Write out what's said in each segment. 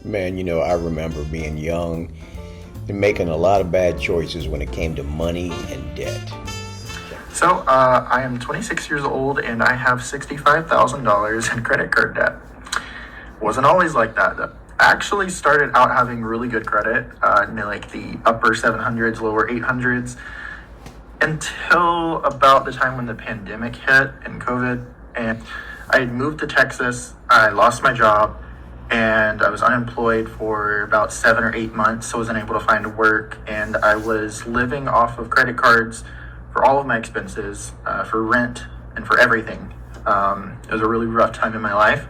Man, I remember being young and making a lot of bad choices when it came to money and debt. I am 26 years old and I have $65,000 in credit card debt. Wasn't always like that though. I actually started out having really good credit, like the upper 700s, lower 800s, until about the time when the pandemic hit and COVID. And I had moved to Texas. I lost my job and I was unemployed for about 7 or 8 months. So I wasn't able to find work. And I was living off of credit cards for all of my expenses, for rent and for everything. It was a really rough time in my life.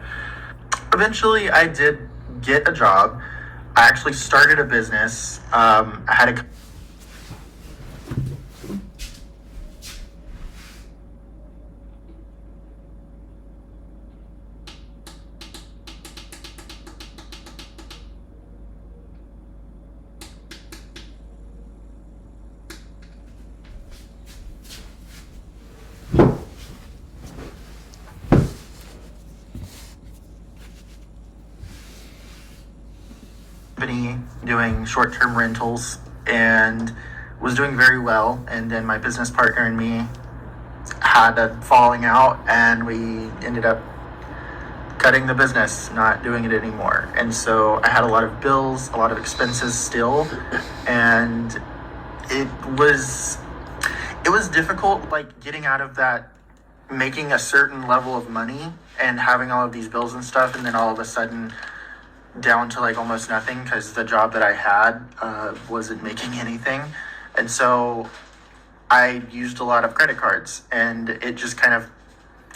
Eventually, I did get a job. I actually started a business. I had a company doing short-term rentals and was doing very well. And then my business partner and me had a falling out, and we ended up cutting the business, not doing it anymore. And so I had a lot of bills, a lot of expenses still, and it was difficult, like getting out of that, making a certain level of money and having all of these bills and stuff, and then all of a sudden down to like almost nothing because the job that I had wasn't making anything. And so I used a lot of credit cards, and it just kind of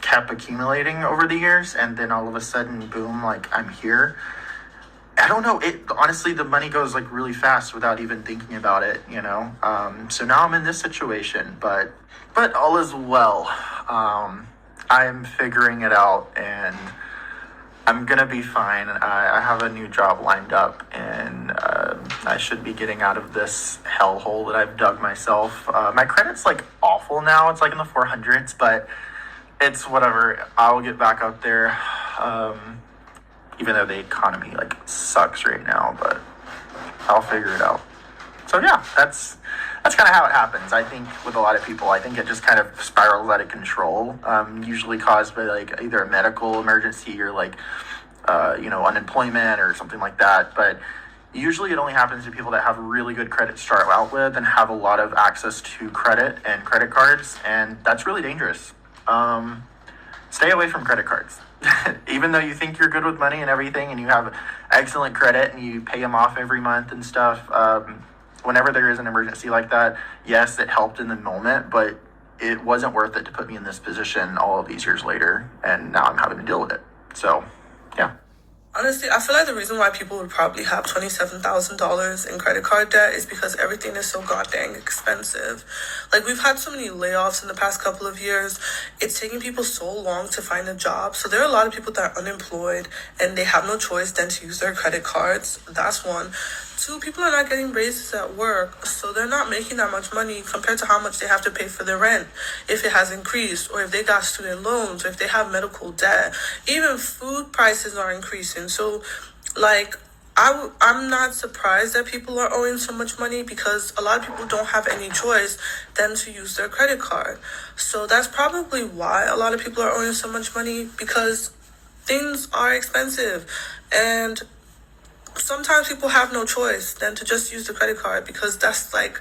kept accumulating over the years. And then all of a sudden, boom, like I'm here. I don't know. It honestly, the money goes like really fast without even thinking about it, So now I'm in this situation, but all is well. I am figuring it out, and I'm gonna be fine. I have a new job lined up, and I should be getting out of this hellhole that I've dug myself. My credit's like awful now. It's like in the 400s, but it's whatever. I'll get back out there. Even though the economy like sucks right now, but I'll figure it out. So yeah, that's kind of how it happens. I think with a lot of people, I think it just kind of spirals out of control. Usually caused by like either a medical emergency or like unemployment or something like that. But usually it only happens to people that have really good credit to start out with and have a lot of access to credit and credit cards, and that's really dangerous. Stay away from credit cards. Even though you think you're good with money and everything and you have excellent credit and you pay them off every month and stuff, whenever there is an emergency like that, yes, it helped in the moment, but it wasn't worth it to put me in this position all of these years later, and now I'm having to deal with it. So, yeah. Honestly, I feel like the reason why people would probably have $27,000 in credit card debt is because everything is so goddamn expensive. Like, we've had so many layoffs in the past couple of years. It's taking people so long to find a job. So there are a lot of people that are unemployed and they have no choice than to use their credit cards. That's one. Two, people are not getting raises at work, so they're not making that much money compared to how much they have to pay for their rent if it has increased, or if they got student loans, or if they have medical debt. Even food prices are increasing. So, like, I'm not surprised that people are owing so much money because a lot of people don't have any choice than to use their credit card. So that's probably why a lot of people are owing so much money, because things are expensive. And sometimes people have no choice than to just use the credit card because that's like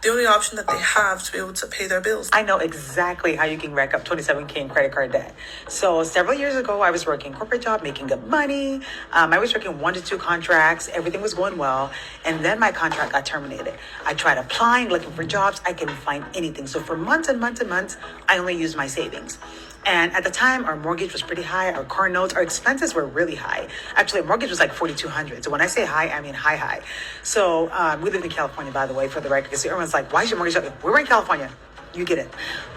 the only option that they have to be able to pay their bills. I know exactly how you can rack up 27K in credit card debt. So several years ago, I was working a corporate job, making good money. I was working 1 to 2 contracts. Everything was going well. And then my contract got terminated. I tried applying, looking for jobs. I couldn't find anything. So for months and months and months, I only used my savings. And at the time, our mortgage was pretty high. Our car notes, our expenses were really high. Actually, our mortgage was like $4,200. So when I say high, I mean high. So we lived in California, by the way, for the record. So everyone's like, why is your mortgage up? We're in California. You get it.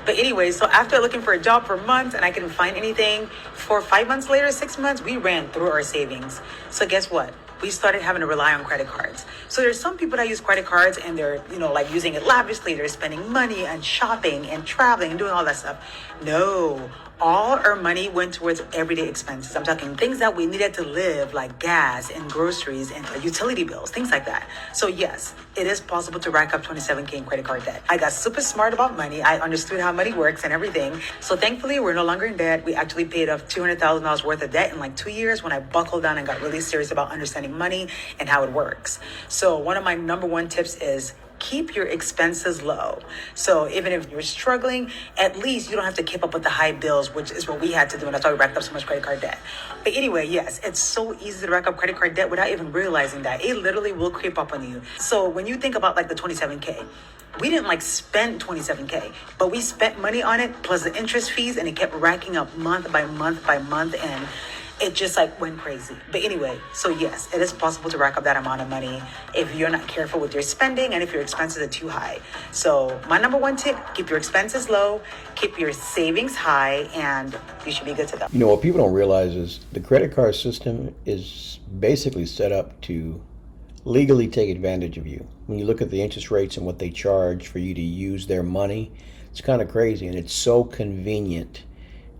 But anyway, so after looking for a job for months and I couldn't find anything, 4 or 5 months later, 6 months, we ran through our savings. So guess what? We started having to rely on credit cards. So there's some people that use credit cards and they're, like using it lavishly. They're spending money and shopping and traveling and doing all that stuff. No, all our money went towards everyday expenses. I'm talking things that we needed to live, like gas and groceries and utility bills, things like that. So yes, it is possible to rack up 27K in credit card debt. I got super smart about money. I understood how money works and everything. So thankfully, we're no longer in debt. We actually paid off $200,000 worth of debt in like 2 years when I buckled down and got really serious about understanding money and how it works. So one of my number one tips is keep your expenses low. So even if you're struggling, at least you don't have to keep up with the high bills, which is what we had to do. And that's why we racked up so much credit card debt. But anyway, yes, it's so easy to rack up credit card debt without even realizing that. It literally will creep up on you. So when you think about like the 27K, we didn't like spend 27K, but we spent money on it plus the interest fees, and it kept racking up month by month by month, and it just like went crazy. But anyway, so yes, it is possible to rack up that amount of money if you're not careful with your spending and if your expenses are too high. So my number one tip, keep your expenses low, keep your savings high, and you should be good to go. You know, what people don't realize is the credit card system is basically set up to legally take advantage of you. When you look at the interest rates and what they charge for you to use their money, it's kind of crazy, and it's so convenient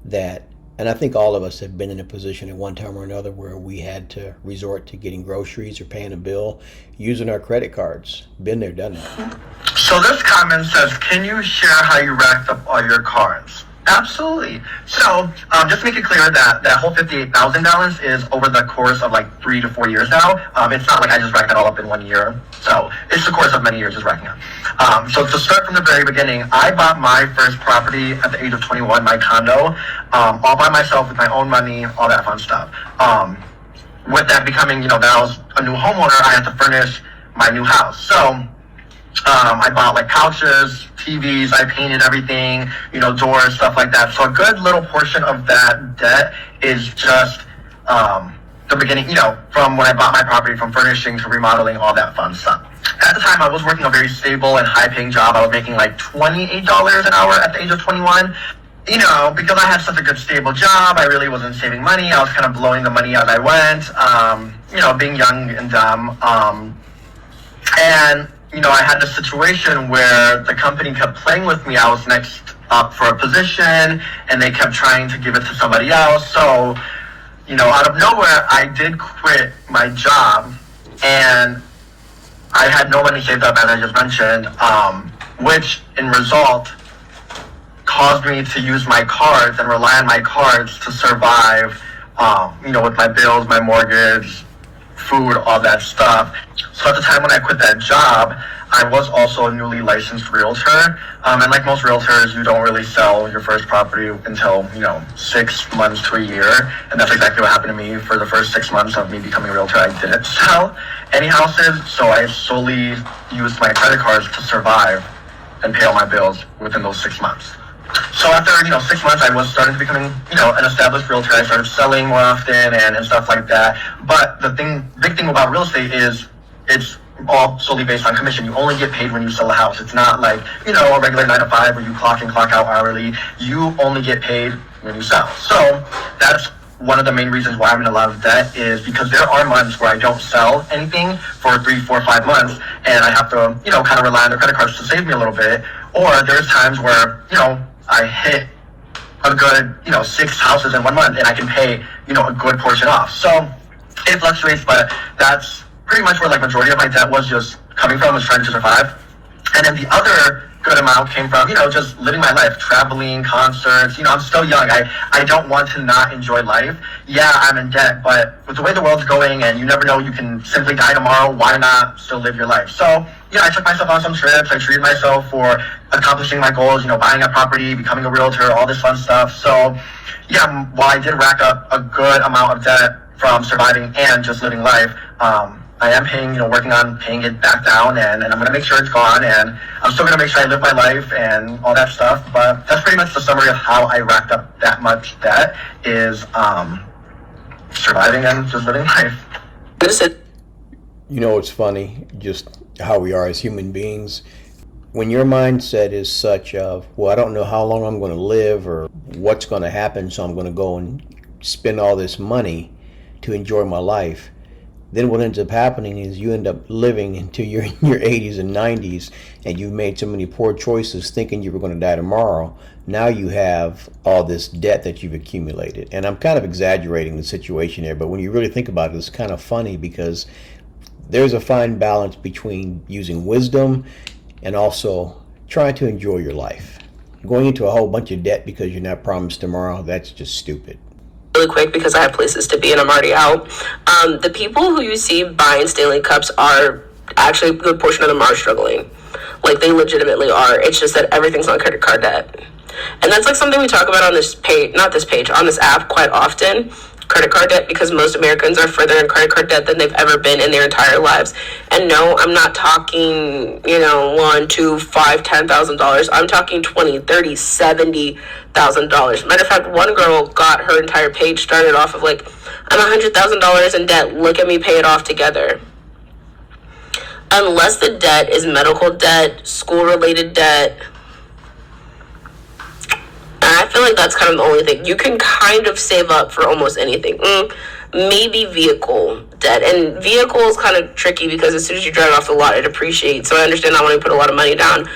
that, and I think all of us have been in a position at one time or another where we had to resort to getting groceries or paying a bill using our credit cards. Been there, done that. So this comment says, can you share how you racked up all your cards? Absolutely. So just to make it clear that that whole $58,000 is over the course of like 3 to 4 years now. It's not like I just racked it all up in 1 year. So it's the course of many years just racking up. So to start from the very beginning, I bought my first property at the age of 21, my condo, all by myself with my own money, all that fun stuff. With that becoming, that I was a new homeowner, I had to furnish my new house. So I bought like couches, TVs, I painted everything, doors, stuff like that. So a good little portion of that debt is just the beginning, from when I bought my property, from furnishing to remodeling, all that fun stuff. At the time, I was working a very stable and high-paying job. I was making like $28 an hour at the age of 21. Because I had such a good stable job, I really wasn't saving money. I was kind of blowing the money as I went, being young and dumb. I had this situation where the company kept playing with me. I was next up for a position, and they kept trying to give it to somebody else. So, out of nowhere, I did quit my job, and I had no money saved up, as I just mentioned, which, in result, caused me to use my cards and rely on my cards to survive, with my bills, my mortgage, food, all that stuff. So at the time when I quit that job, I was also a newly licensed realtor. And like most realtors, you don't really sell your first property until, 6 months to a year. And that's exactly what happened to me. For the first 6 months of me becoming a realtor, I didn't sell any houses. So I solely used my credit cards to survive and pay all my bills within those 6 months. So after, 6 months, I was starting to becoming, an established realtor. I started selling more often and stuff like that. But the big thing about real estate is it's all solely based on commission. You only get paid when you sell a house. It's not like, a regular 9 to 5 where you clock in, clock out hourly. You only get paid when you sell. So that's one of the main reasons why I'm in a lot of debt, is because there are months where I don't sell anything for 3, 4, 5 months, and I have to, kind of rely on the credit cards to save me a little bit. Or there's times where, I hit a good, 6 houses in 1 month, and I can pay, a good portion off. So it fluctuates, but that's pretty much where like majority of my debt was just coming from, was trying to survive. And then the other good amount came from, just living my life, traveling, concerts. I'm still young. I don't want to not enjoy life. Yeah, I'm in debt, but with the way the world's going, and you never know, you can simply die tomorrow, why not still live your life? So, I took myself on some trips. I treated myself for accomplishing my goals, buying a property, becoming a realtor, all this fun stuff. So, yeah, while I did rack up a good amount of debt from surviving and just living life, I am paying, working on paying it back down, and I'm going to make sure it's gone, and I'm still going to make sure I live my life and all that stuff. But that's pretty much the summary of how I racked up that much debt, is surviving and just living life. It's funny just how we are as human beings. When your mindset is such of, well, I don't know how long I'm going to live or what's going to happen, so I'm going to go and spend all this money to enjoy my life. then what ends up happening is you end up living until you're in your 80s and 90s, and you've made so many poor choices thinking you were going to die tomorrow. Now you have all this debt that you've accumulated. And I'm kind of exaggerating the situation there, but when you really think about it, it's kind of funny because there's a fine balance between using wisdom and also trying to enjoy your life. Going into a whole bunch of debt because you're not promised tomorrow, that's just stupid. Really quick because I have places to be and I'm already out. The people who you see buying Stanley Cups are actually a good portion of them are struggling. Like they legitimately are. It's just that everything's on credit card debt. And that's like something we talk about on this page, not this page, on this app quite often. Credit card debt, because most Americans are further in credit card debt than they've ever been in their entire lives. And no, I'm not talking, $1, $2, $5, $10,000. I'm talking $20, $30, $70,000. Matter of fact, one girl got her entire page started off of like, I'm $100,000 in debt. Look at me pay it off together. Unless the debt is medical debt, school-related debt, I feel like that's kind of the only thing. You can kind of save up for almost anything. Maybe vehicle debt. And vehicle is kind of tricky because as soon as you drive it off the lot, it depreciates. So I understand not wanting to put a lot of money down.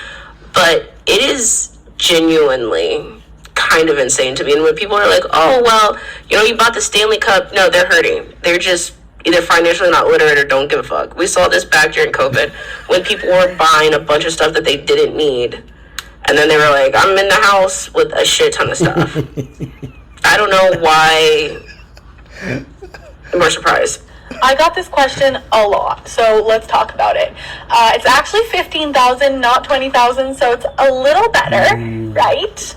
But it is genuinely kind of insane to me. And when people are like, oh, well, you bought the Stanley Cup. No, they're hurting. They're just either financially not literate or don't give a fuck. We saw this back during COVID when people were buying a bunch of stuff that they didn't need. And then they were like, I'm in the house with a shit ton of stuff. I don't know why we're surprised. I got this question a lot, so let's talk about it. It's actually $15,000, not $20,000, so it's a little better, right?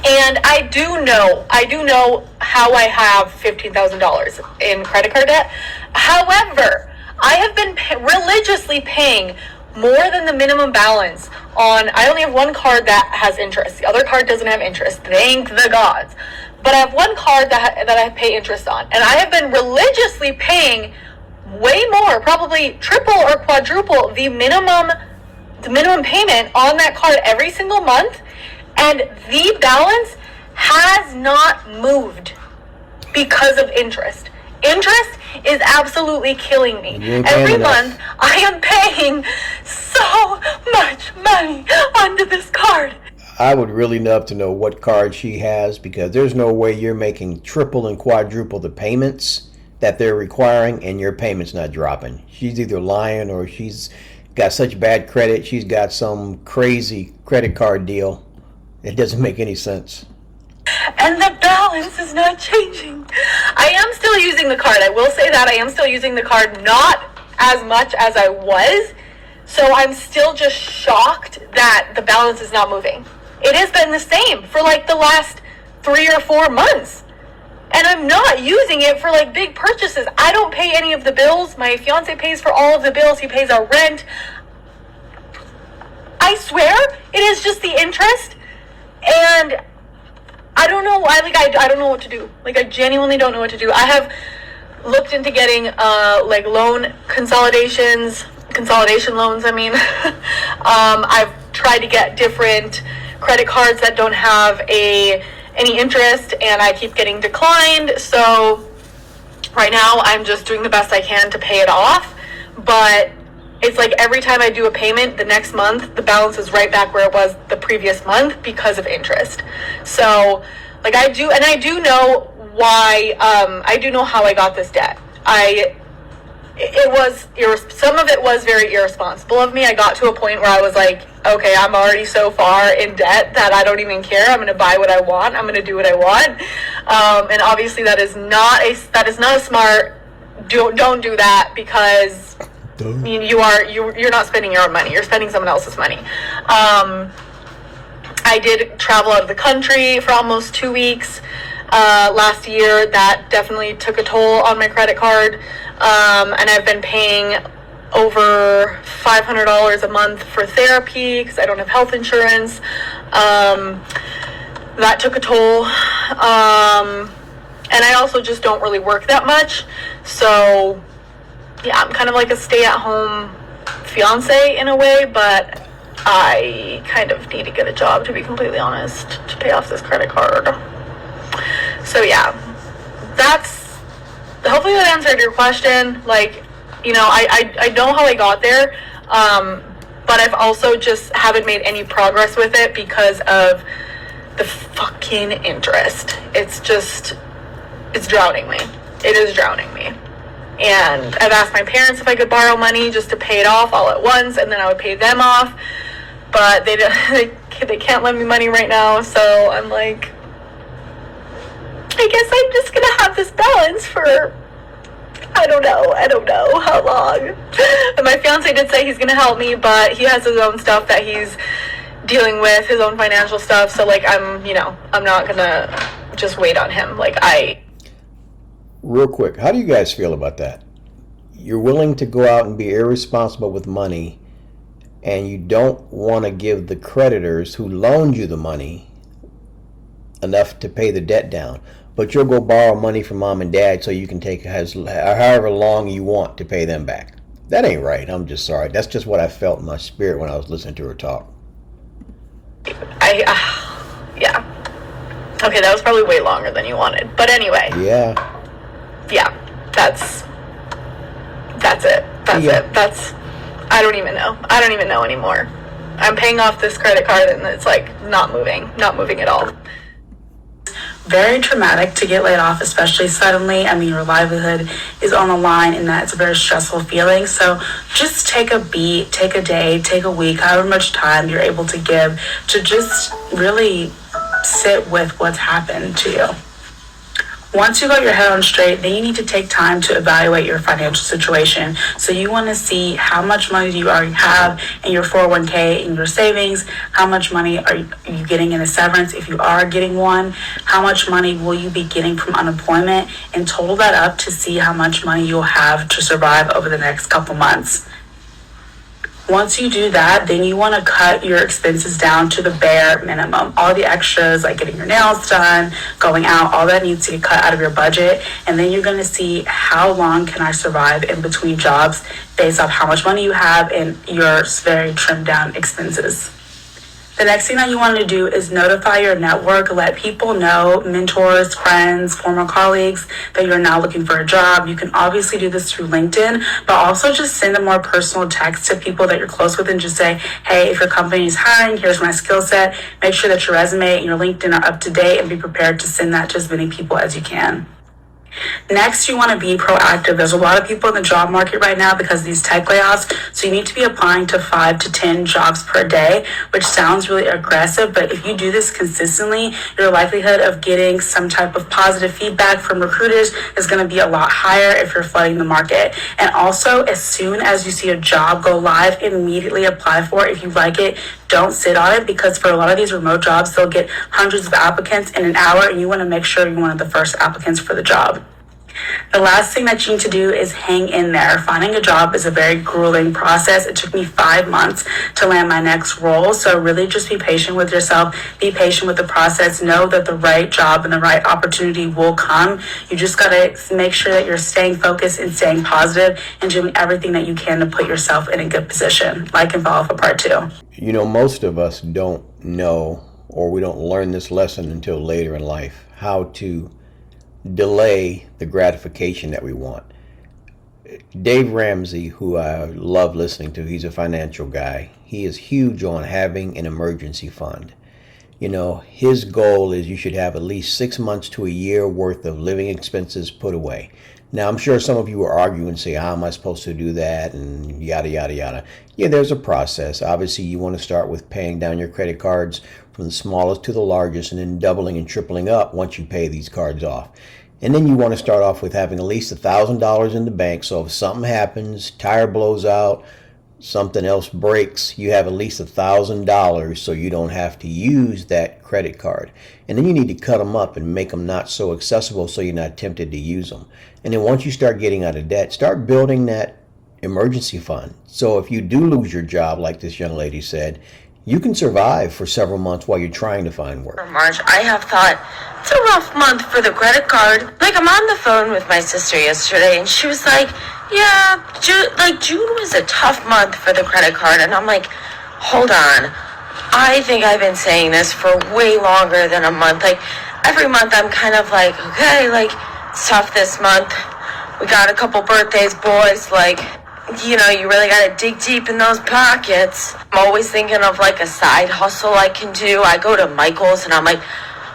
And I do know how I have $15,000 in credit card debt. However, I have been religiously paying more than the minimum balance on, I only have one card that has interest. The other card doesn't have interest. Thank the gods. But I have one card that I pay interest on. And I have been religiously paying way more, probably triple or quadruple the minimum payment on that card every single month. And the balance has not moved because of interest. Interest is absolutely killing me. Every month, I am paying so much money onto this card. I would really love to know what card she has, because there's no way you're making triple and quadruple the payments that they're requiring and your payment's not dropping. She's either lying or she's got such bad credit. She's got some crazy credit card deal. It doesn't make any sense. And the balance is not changing. I am still using the card. I will say that I am still using the card, not as much as I was. So I'm still just shocked that the balance is not moving. It has been the same for like the last 3 or 4 months. And I'm not using it for like big purchases. I don't pay any of the bills. My fiance pays for all of the bills. He pays our rent. I swear it is just the interest. And I don't know. I don't know what to do. Like, I genuinely don't know what to do. I have looked into getting loan consolidation loans. I mean, I've tried to get different credit cards that don't have any interest, and I keep getting declined. So right now, I'm just doing the best I can to pay it off. But it's like every time I do a payment, the next month, the balance is right back where it was the previous month because of interest. So, like, I do know why, I do know how I got this debt. Some of it was very irresponsible of me. I got to a point where I was like, okay, I'm already so far in debt that I don't even care. I'm going to buy what I want. I'm going to do what I want. And obviously that is not a smart, don't do that, because you're not spending your own money. You're spending someone else's money. I did travel out of the country for almost 2 weeks last year. That definitely took a toll on my credit card. And I've been paying over $500 a month for therapy because I don't have health insurance. That took a toll. And I also just don't really work that much. So yeah, I'm kind of like a stay-at-home fiance in a way, but I kind of need to get a job, to be completely honest, to pay off this credit card. So yeah, hopefully that answered your question. Like, I know how I got there, but I've also just haven't made any progress with it because of the fucking interest. It's drowning me. It is drowning me. And I've asked my parents if I could borrow money just to pay it off all at once, and then I would pay them off. But they can't lend me money right now, so I'm like, I guess I'm just gonna have this balance for I don't know how long. And my fiance did say he's gonna help me, but he has his own stuff that he's dealing with, his own financial stuff. So like I'm not gonna just wait on him. Real quick, how do you guys feel about that? You're willing to go out and be irresponsible with money, and you don't want to give the creditors who loaned you the money enough to pay the debt down, but you'll go borrow money from mom and dad so you can take however long you want to pay them back. That ain't right. I'm just sorry. That's just what I felt in my spirit when I was listening to her talk. Yeah. Okay, that was probably way longer than you wanted. But anyway. Yeah. That's it. That's I don't even know anymore. I'm paying off this credit card and it's like not moving at all. Very traumatic to get laid off, especially suddenly. I mean, your livelihood is on the line, and that's a very stressful feeling. So just take a beat, take a day, take a week, however much time you're able to give to just really sit with what's happened to you. Once you got your head on straight, then you need to take time to evaluate your financial situation. So you want to see how much money do you already have in your 401k, in your savings, how much money are you getting in a severance if you are getting one, how much money will you be getting from unemployment, and total that up to see how much money you'll have to survive over the next couple months. Once you do that, then you want to cut your expenses down to the bare minimum. All the extras, like getting your nails done, going out, all that needs to get cut out of your budget. And then you're going to see how long can I survive in between jobs based off how much money you have and your very trimmed down expenses. The next thing that you want to do is notify your network, let people know, mentors, friends, former colleagues, that you're now looking for a job. You can obviously do this through LinkedIn, but also just send a more personal text to people that you're close with and just say, hey, if your company is hiring, here's my skill set. Make sure that your resume and your LinkedIn are up to date and be prepared to send that to as many people as you can. Next, you want to be proactive. There's a lot of people in the job market right now because of these tech layoffs, so you need to be applying to 5 to 10 jobs per day, which sounds really aggressive, but if you do this consistently, your likelihood of getting some type of positive feedback from recruiters is going to be a lot higher if you're flooding the market. And also, as soon as you see a job go live, immediately apply for it. If you like it, don't sit on it, because for a lot of these remote jobs, they'll get hundreds of applicants in an hour, and you want to make sure you're one of the first applicants for the job. The last thing that you need to do is hang in there. Finding a job is a very grueling process. It took me 5 months to land my next role. So really just be patient with yourself. Be patient with the process. Know that the right job and the right opportunity will come. You just got to make sure that you're staying focused and staying positive and doing everything that you can to put yourself in a good position. Like and follow for part 2. You know, most of us don't know, or we don't learn this lesson until later in life, how to delay the gratification that we want. Dave Ramsey, who I love listening to, he's a financial guy. He is huge on having an emergency fund. You know, his goal is you should have at least 6 months to a year worth of living expenses put away. Now, I'm sure some of you are arguing and say, how am I supposed to do that? And yada, yada, yada. Yeah, there's a process. Obviously, you want to start with paying down your credit cards from the smallest to the largest, and then doubling and tripling up once you pay these cards off. And then you want to start off with having at least $1,000 in the bank. So if something happens, tire blows out, something else breaks, you have at least $1,000 so you don't have to use that credit card. And then you need to cut them up and make them not so accessible so you're not tempted to use them. And then once you start getting out of debt, start building that emergency fund. So if you do lose your job, like this young lady said, you can survive for several months while you're trying to find work. March, I have thought it's a rough month for the credit card. Like, I'm on the phone with my sister yesterday, and she was like, yeah, June was a tough month for the credit card. And I'm like, hold on. I think I've been saying this for way longer than a month. Like, every month I'm kind of like, okay, like, it's tough this month. we got a couple birthdays, boys. Like, you know, you really gotta dig deep in those pockets. I'm always thinking of like a side hustle I can do. I go to Michael's and I'm like,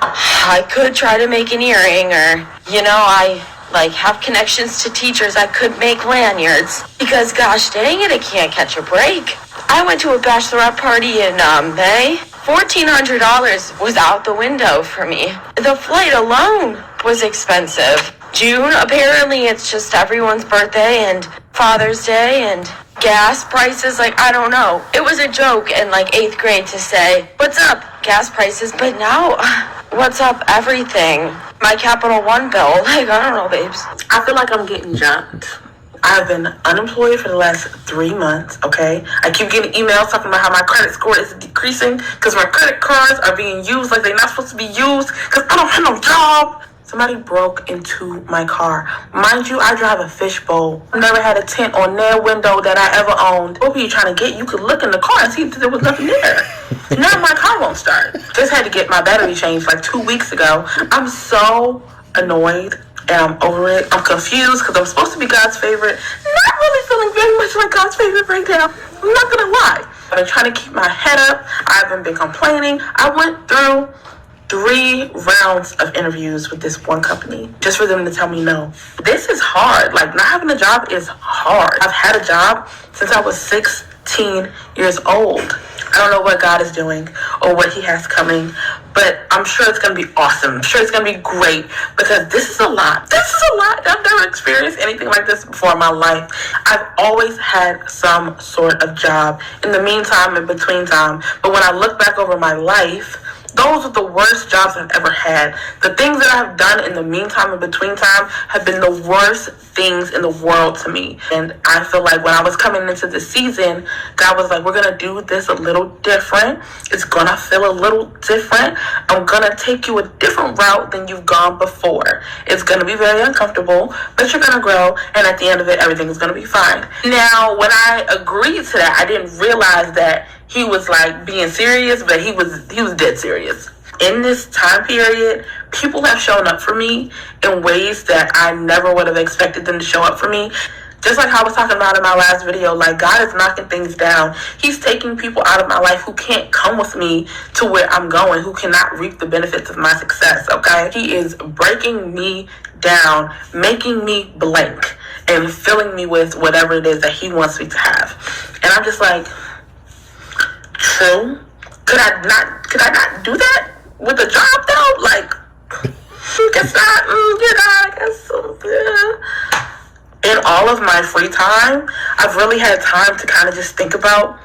I could try to make an earring, or, you know, I like have connections to teachers. I could make lanyards, because gosh dang it, I can't catch a break. I went to a bachelorette party in May. $1,400 was out the window for me. The flight alone was expensive. June, apparently it's just everyone's birthday and Father's Day and gas prices. Like, I don't know. It was a joke in like 8th grade to say, what's up, gas prices? But now, what's up, everything? My Capital One bill. Like, I don't know, babes. I feel like I'm getting jumped. I've been unemployed for the last 3 months, okay? I keep getting emails talking about how my credit score is decreasing because my credit cards are being used like they're not supposed to be used because I don't have no job. Somebody broke into my car. Mind you, I drive a fishbowl. I've never had a tint on their window that I ever owned. What were you trying to get? You could look in the car and see that there was nothing there. Now my car won't start. Just had to get my battery changed like 2 weeks ago. I'm so annoyed. And I'm over it. I'm confused because I'm supposed to be God's favorite. Not really feeling very much like God's favorite right now. I'm not gonna lie. I've been trying to keep my head up. I haven't been complaining. I went through 3 rounds of interviews with this one company just for them to tell me no. This is hard. Like, not having a job is hard. I've had a job since I was 16 years old. I don't know what God is doing or what he has coming, but I'm sure it's going to be awesome. I'm sure it's going to be great because this is a lot. This is a lot. I've never experienced anything like this before in my life. I've always had some sort of job in the meantime, in between time. But when I look back over my life, those are the worst jobs I've ever had. The things that I've done in the meantime and between time have been the worst things in the world to me. And I feel like when I was coming into this season, God was like, we're going to do this a little different. It's going to feel a little different. I'm going to take you a different route than you've gone before. It's going to be very uncomfortable, but you're going to grow. And at the end of it, everything is going to be fine. Now, when I agreed to that, I didn't realize that he was like being serious, but he was dead serious. In this time period, people have shown up for me in ways that I never would have expected them to show up for me. Just like I was talking about in my last video, like, God is knocking things down. He's taking people out of my life who can't come with me to where I'm going, who cannot reap the benefits of my success, okay? He is breaking me down, making me blank, and filling me with whatever it is that he wants me to have. And I'm just like, true. Could I not do that with a job though? Like, guess not. I guess so. Yeah. In all of my free time, I've really had time to kind of just think about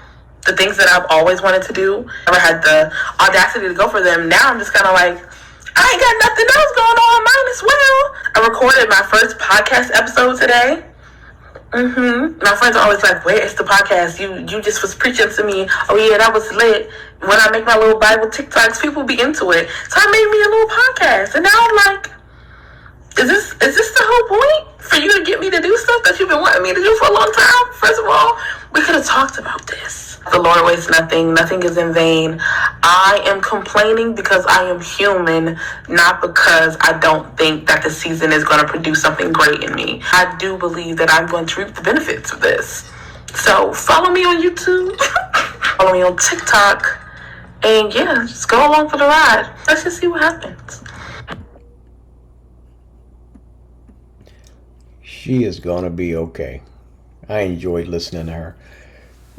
the things that I've always wanted to do. I never had the audacity to go for them. Now I'm just kind of like, I ain't got nothing else going on. Mine as well. I recorded my first podcast episode today. My friends are always like, where is the podcast? You just was preaching to me. Oh yeah, that was lit. When I make my little Bible TikToks, people be into it. So I made me a little podcast. And now I'm like, is this the whole point? For you to get me to do stuff that you've been wanting me to do for a long time? First of all, we could have talked about this. The Lord wastes nothing. Nothing is in vain. I am complaining because I am human, not because I don't think that the season is going to produce something great in me. I do believe that I'm going to reap the benefits of this. So follow me on YouTube, follow me on TikTok, and yeah, just go along for the ride. Let's just see what happens. She is going to be okay. I enjoyed listening to her.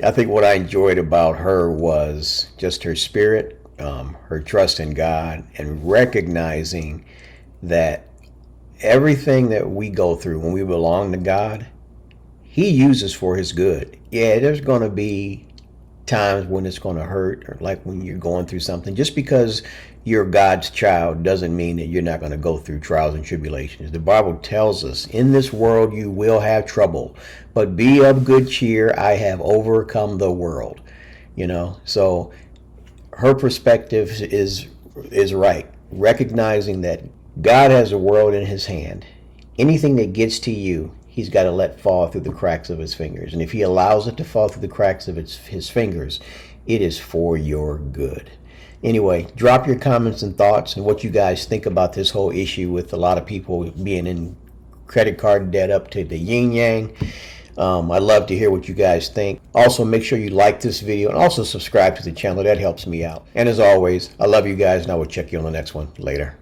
I think what I enjoyed about her was just her spirit, her trust in God, and recognizing that everything that we go through when we belong to God, he uses for his good. Yeah, there's going to be times when it's going to hurt, or like when you're going through something. Just because you're God's child doesn't mean that you're not going to go through trials and tribulations. The Bible tells us, in this world you will have trouble, but be of good cheer. I have overcome the world. So her perspective is right. Recognizing that God has the world in his hand. Anything that gets to you, he's got to let fall through the cracks of his fingers. And if he allows it to fall through the cracks of his fingers, it is for your good. Anyway, drop your comments and thoughts and what you guys think about this whole issue with a lot of people being in credit card debt up to the yin yang. I'd love to hear what you guys think. Also, make sure you like this video and also subscribe to the channel. That helps me out. And as always, I love you guys, and I will check you on the next one. Later.